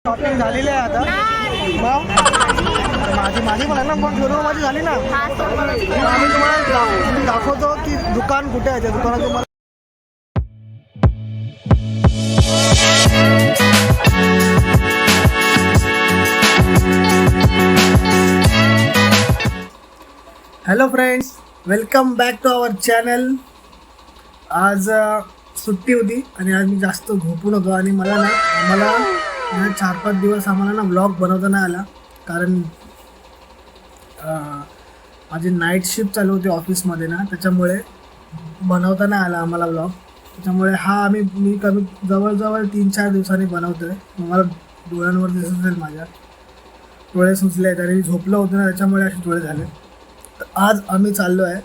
Shopping झालेली आहे आता. माझी माझी मला ना पण शोरूम माझी झाली ना. आम्ही तुम्हाला दाखवतो की दुकान कुठे आहे. त्या दुकानात तुम्हाला hello friends, welcome back to our channel. आज सुट्टी होती आणि आज मी जास्त झोपून होतो आणि आम्हाला 4-5 दिवस आम्हाला ना व्लॉग बनवता नाही आला, कारण माझी नाईट शिफ्ट चालू होती ऑफिसमध्ये ना, त्याच्यामुळे बनवता नाही आला आम्हाला व्लॉग. त्याच्यामुळे मी कमी जवळजवळ 3-4 दिवसांनी बनवतो आहे. मला डोळ्यांवर दिसत असेल, माझ्या डोळे सुचले आहेत आणि झोपलं होतं ना, त्याच्यामुळे असे डोळे झाले. तर आज आम्ही चाललो आहे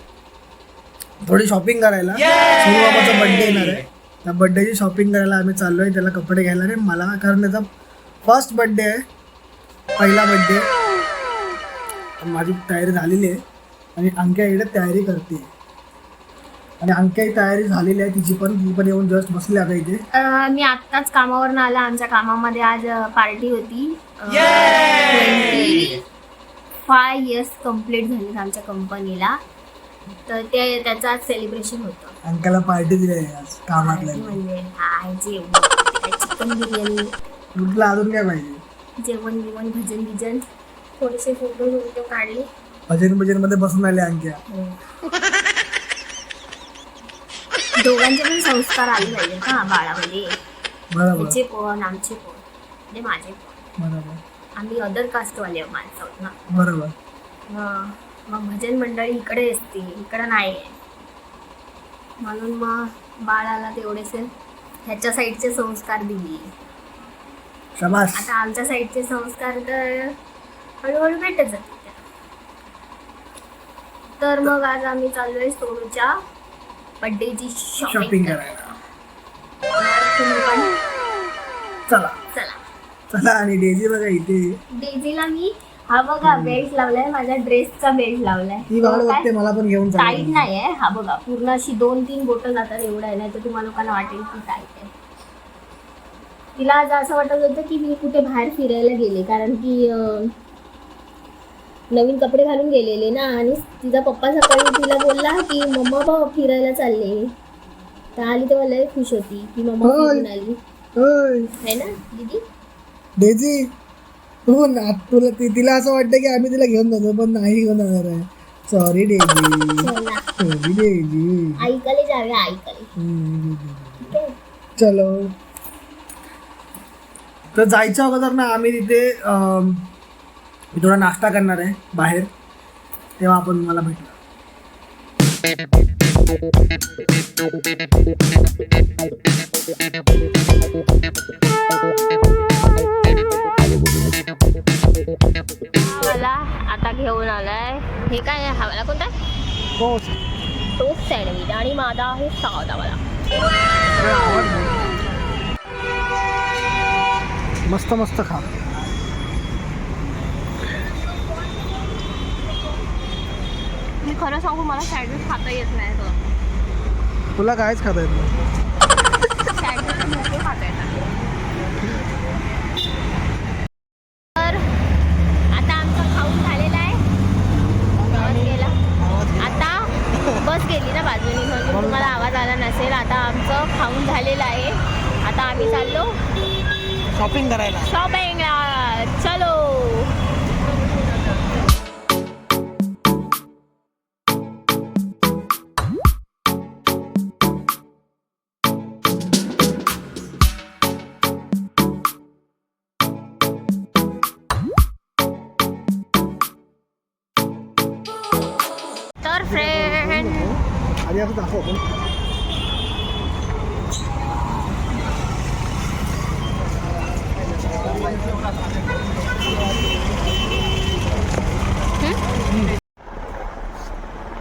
थोडी शॉपिंग करायला. बाबाचा बड्डे येणार आहे, त्या बड्डेची शॉपिंग करायला आम्ही चाललो आहे. त्याला कपडे घ्यायला नाही मला, कारण त्याचा फर्स्ट बड्डे आहे, पहिला बड्डे. माझी तयारी झालेली आहे आणि अंक्या इकडे तयारी करते आणि अंक्याही तयारी झालेली आहे तिची पण. ती पण येऊन जस्ट बसली आता इथे. मी आत्ताच कामावरून आला. आमच्या कामामध्ये आज पार्टी होती. 25 years कंप्लीट झाली आमच्या कंपनीला, तर त्याचं आज सेलिब्रेशन होतं. अंक्याला पार्टी दिली आहे आज कामातल्या. म्हणजे काय जेवण, चिकन बिर्याणी, तुला अजून काय पाहिजे? जेवण बिवण, भजन बिजन, थोडेसे फोटो काढले. भजन मध्ये बसून आले अंक्या. दोघांचे पण संस्कार आले पाहिजे का बाळामध्ये. बरोबर, त्याचे पण आमचे पण, म्हणजे माझे पण. बरोबर, आम्ही अदर कास्टवाले माणसं आहोत ना. बरोबर. मग भजन मंडळी इकडे असते, इकडं नाही आहे, म्हणून मग बाळाला तेवढेसे ह्याच्या साईडचे संस्कार दिले. शाबास. आता आमच्या साईडचे संस्कार तर हळूहळू भेटत जाते. तर मग आज आम्ही चाललोय सोनूच्या बड्डेची शॉपिंग करायला. तुम्ही पण चला चला. चला. आणि डेझी बघा इथे. डेझीला मी हा बघा बेल्ट लावलाय, माझ्या ड्रेसचा बेल्ट लावलाय. ती वाट बघते मला पण घेऊन टाईट चालू. नाही आहे हा बघा, पूर्ण अशी 2-3 बोटं जातात एवढं आहे, नाही तर तुम्हाला लोकांना वाटेल की टाईट आहे. तिला आज असं वाटत होतं की मी कुठे बाहेर फिरायला गेले, कारण की नवीन कपडे घालून गेलेले ना. आणि तिचा पप्पा सकाळी तिला बोलला की मम्मा बा फिरायला चालले. तर आली तेव्हा लय खुश होती की मम्मा फिरून आली आहे ना दीदी. डेझी हो ना, तिला असं वाटतं की आम्ही तिला घेऊन जातो, पण नाही घेऊन जाणार आहे. Sorry Daisy, sorry Daisy. आईकडे जाऊया, आईकडे. चलो. तर जायच्या अगोदर ना आम्ही तिथे मी थोडा नाश्ता करणार आहे बाहेर, तेव्हा आपण मला भेटू. मला आता घेऊन आलाय हे काय आहे, हवाला कोणता टोस्ट सँडविच आणि माझा आहे साधा वाला. मस्त मस्त खा. मी खरं सांगू, मला सँडविच खाता येत नाही. तुला कायच खाता येत नाही. सँडविच मोठे खाता येतात. तर आता आमचं खाऊन झालेलं आहे. आवाज गेला, आता बस गेली ना बाजूने, म्हणून तुम्हाला आवाज आला नसेल. आता आमचं खाऊन झालेलं आहे. आता आम्ही चाललो शॉपिंग करायला. शॉपिंगला. चलो. तर फ्रेंड आधी असं दाखव आपण.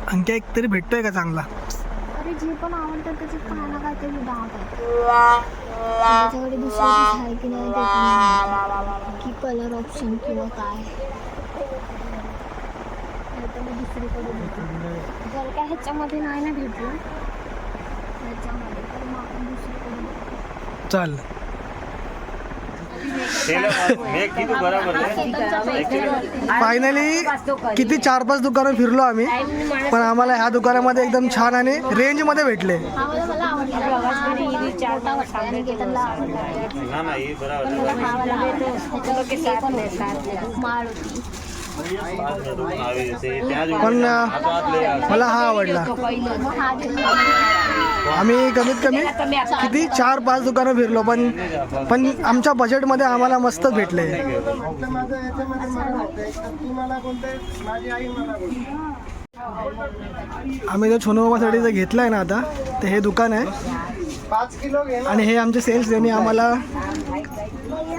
अंक्या एक तरी भेटतोय का चांगला? अरे जे पण आवडतं त्याच्यात पाहायला काहीतरी डाऊट आहे. त्याच्याकडे दुसरं पीस आहे की नाही ते पण नाही, की कलर ऑप्शन किंवा काय. तर मी दुसरीकडे भेटू जर काय ह्याच्यामध्ये नाही ना भेटलं ह्याच्यामध्ये, तर मग आपण दुसरीकडे चल. फायनली किती 4-5 दुकानं फिरलो आम्ही, पण आम्हाला ह्या दुकानामध्ये एकदम छान आणि रेंजमध्ये भेटले. पण मला हा आवडला. आम्ही कमीत कमी किती 4-5 दुकानं फिरलो, पण आमच्या बजेटमध्ये आम्हाला मस्तच भेटले. आम्ही जो छोनू बाबासाठी जे घेतलं आहे ना आता, ते हे दुकान आहे आणि हे आमचे सेल्स यांनी आम्हाला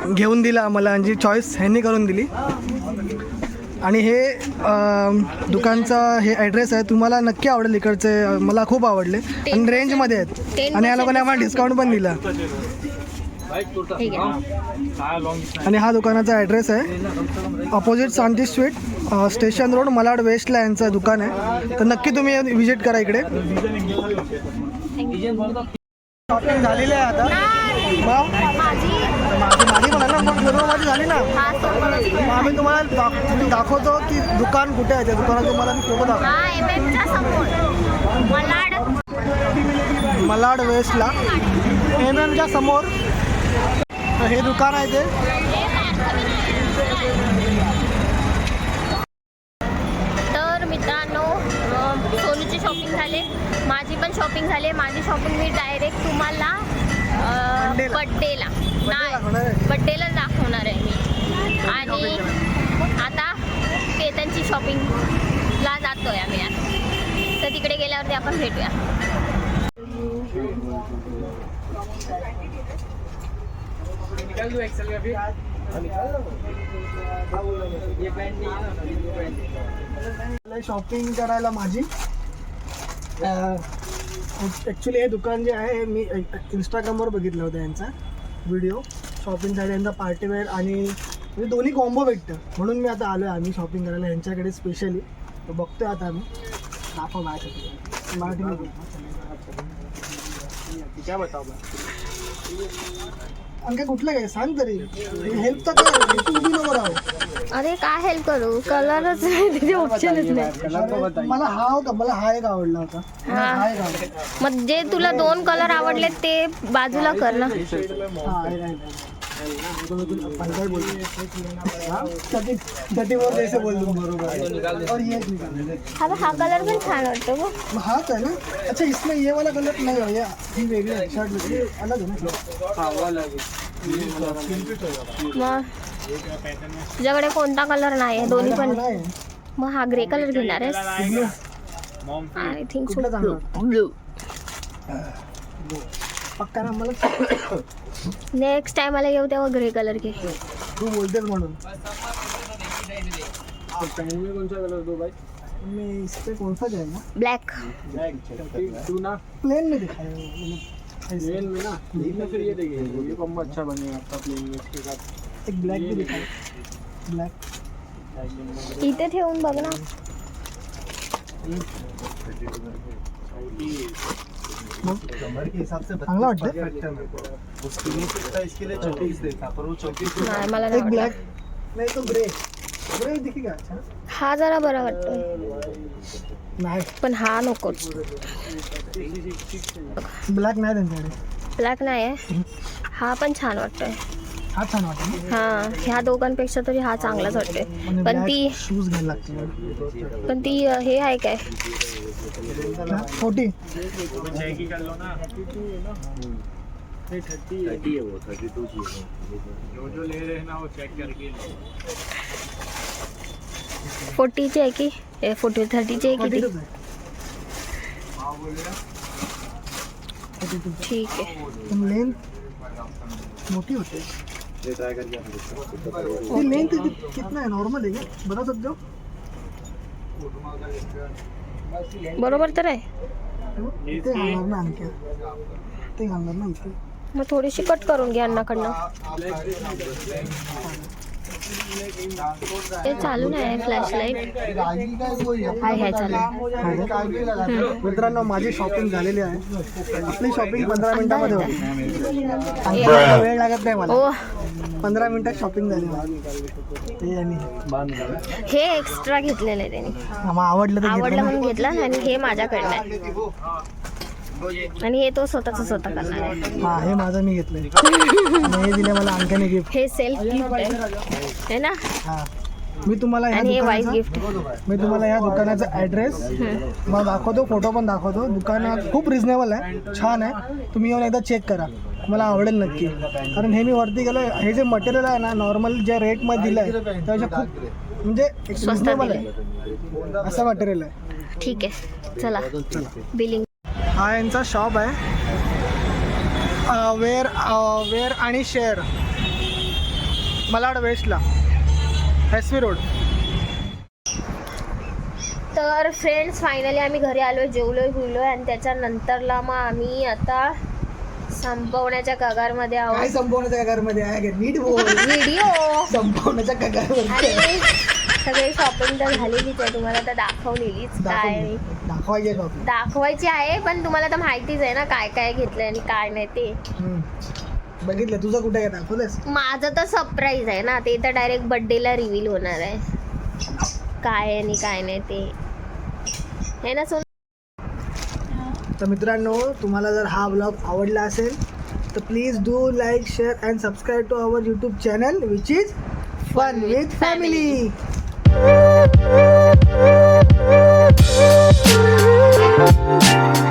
घेऊन दिलं, आम्हाला यांची चॉईस ह्यांनी करून दिली. आणि हे दुकानचा हे ॲड्रेस आहे, तुम्हाला नक्की आवडेल इकडचे, मला खूप आवडले आणि रेंजमध्ये आहेत आणि या लोकांनी आम्हाला डिस्काउंट पण दिला. आणि हा दुकानाचा ॲड्रेस आहे opposite Sanchi street, station road, Malad वेस्टला यांचं दुकान आहे. तर नक्की तुम्ही व्हिजिट करा इकडे. शॉपिंग झालेली आहे आता. माझी म्हणाल ना, मग सर्व माझी झाली ना. मग आम्ही तुम्हाला दाखवतो की दुकान कुठे आहे. त्या दुकानात तुम्हाला मी फोटो दाखवतो. मलाड वेस्टला MM च्या समोर हे दुकान आहे ते. तर मित्रांनो, सोनूची शॉपिंग झाले, माझी पण शॉपिंग झाली. माझी शॉपिंग मी डायरेक्ट तुम्हाला बड्डेला दाखवणार आहे मी. आणि आता केतनची शॉपिंगला जातोय आम्ही, तर तिकडे गेल्यावरती आपण भेटूया. शॉपिंग करायला माझी ॲक्च्युली हे दुकान जे आहे मी इंस्टाग्रामवर बघितलं होतं यांचा व्हिडिओ. शॉपिंगसाठी यांचा पार्टीवेअर आणि म्हणजे दोन्ही कॉम्बो भेटतं, म्हणून मी आता आलो आहे आम्ही शॉपिंग करायला यांच्याकडे स्पेशली. तर बघतोय आता आम्ही. दाखव माझ्यासाठी मराठी काय बताव आणखी कुठलं काय सांग तरी. हेल्प तर कर, तू उभी नको राहू. अरे काय हेल्प करू, कलरच तिथे ऑप्शनच नाही. मला हा होता, मला हा एक आवडला होता. हा एक आवडला. मग जे तुला 2 कलर आवडले ते बाजूला कर ना. हा कलर पण छान वाटतो गं. हाच आहे ना. अच्छा, इसमें ये वाला कलर नहीं है, ही वेगळी आहे. शर्ट अलग आहे ना. मग तुझ्याकडे कोणता कलर नाही, दोन्ही पण. मग हा ग्रे कलर घेणार आहेस? I think so blue. पक्का ना. मला नेक्स्ट टाइमला येऊ तेव्हा ग्रे कलर घे. तू बोलतेस म्हणून. मैं इस पे कौन सा जाएगा? ब्लैक. प्लेन में दिखाएगा, प्लेन में ना, फिर ये देखिए, ये कॉम्बो अच्छा बनेगा आपका प्लेन में. इसके साथ एक ब्लैक भी दिखाएगा. ब्लैक इथे ठेवून बघ ना. चांगला वाटतं. नाही, मला एक नाही ब्लॅक वाटलं. नाही तो ग्रे. ग्रे दिखेगा अच्छा. हा जरा बरा वाटतो, नाही पण हा नकोच. ब्लॅक नाही त्यांच्याकडे. ब्लॅक नाही आहे, हा पण छान वाटतोय. हा छान वाटतं. हा, ह्या दोघांपेक्षा तरी हा चांगलाच वाटतोय. पण ती शूज घ्यायला लागतील. पण ती हे आहे काय 40. जो ले रहे हैं ना वो चेक करके 40ची आहे की 30ची आहे किती? 42. ठीक आहे. पण लेंथ मोठी होते. लेंथ कितना है, नॉर्मल है क्या, बता सकते हो? बरोबर तर आहे. इथे घालणार ना आणखी, ते घालणार ना इथे. मग थोडीशी कट करून घ्या अन्नाकडनं. ते चालू नाही फ्लॅश लाईट. हाय चालू. मित्रांनो, माझी शॉपिंग झालेली आहे. आपली शॉपिंग 15 मिनिटामध्ये होती. वेळ लागत नाही मला. हो, 15 मिनिटात शॉपिंग झाली हे आणि हे एक्स्ट्रा घेतलेलं आहे त्यांनी, मग आवडलं तर आवडलं घेतलं म्हणून घेतलं. आणि हे माझ्याकडनं आहे आणि हे तो स्वतः करणार आहे. हा हे माझं मी घेतलंय आणि हे दिले मला अंक्याने गिफ्ट. हे सेल्फ गिफ्ट आहे ना. हा मी तुम्हाला आणि हे वाईफ गिफ्ट. मी तुम्हाला या दुकानाचा ॲड्रेस मला दाखवतो, फोटो पण दाखवतो. दुकानात खूप रिजनेबल आहे, छान आहे. तुम्ही येऊन एकदा चेक करा, मला आवडेल नक्की. कारण हे मी वरती गेलो, हे जे मटेरियल आहे ना नॉर्मल ज्या रेटमध्ये दिलं आहे त्यापेक्षा खूप म्हणजे रिजनेबल आहे असं मटेरियल आहे. ठीक आहे, चला बिलिंग. हा यांचा शॉप आहे वेअर आणि शेअर, मलाड वेस्टला, एस.व्ही. रोड. तर फ्रेंड्स फायनली आम्ही घरी आलो, जेवलोय आणि त्याच्यानंतरला मग आम्ही आता संपवण्याच्या कगारमध्ये आहोत. काय संपवण्याच्या कगारमध्ये आहे, नीट बोल. व्हिडिओ संपवण्याच्या कगारमध्ये. आणि सगळी शॉपिंग तर झालेलीच आहे, तुम्हाला तर दाखवलेलीच. काय दाखवायची आहे पण तुम्हाला तर माहितीच आहे ना काय काय घेतलंय आणि काय नाही ते. बघितलं तुझं कुठे काय दाखवलंस. माझं तर सरप्राईज आहे ना, ते तर डायरेक्ट बर्थडेला रिव्हील होणार आहे काय आहे आणि काय नाही ते है ना. सोन तर मित्रांनो, तुम्हाला जर हा ब्लॉग आवडला असेल तर please do like, share and subscribe to our YouTube channel which is fun with family. Thank you.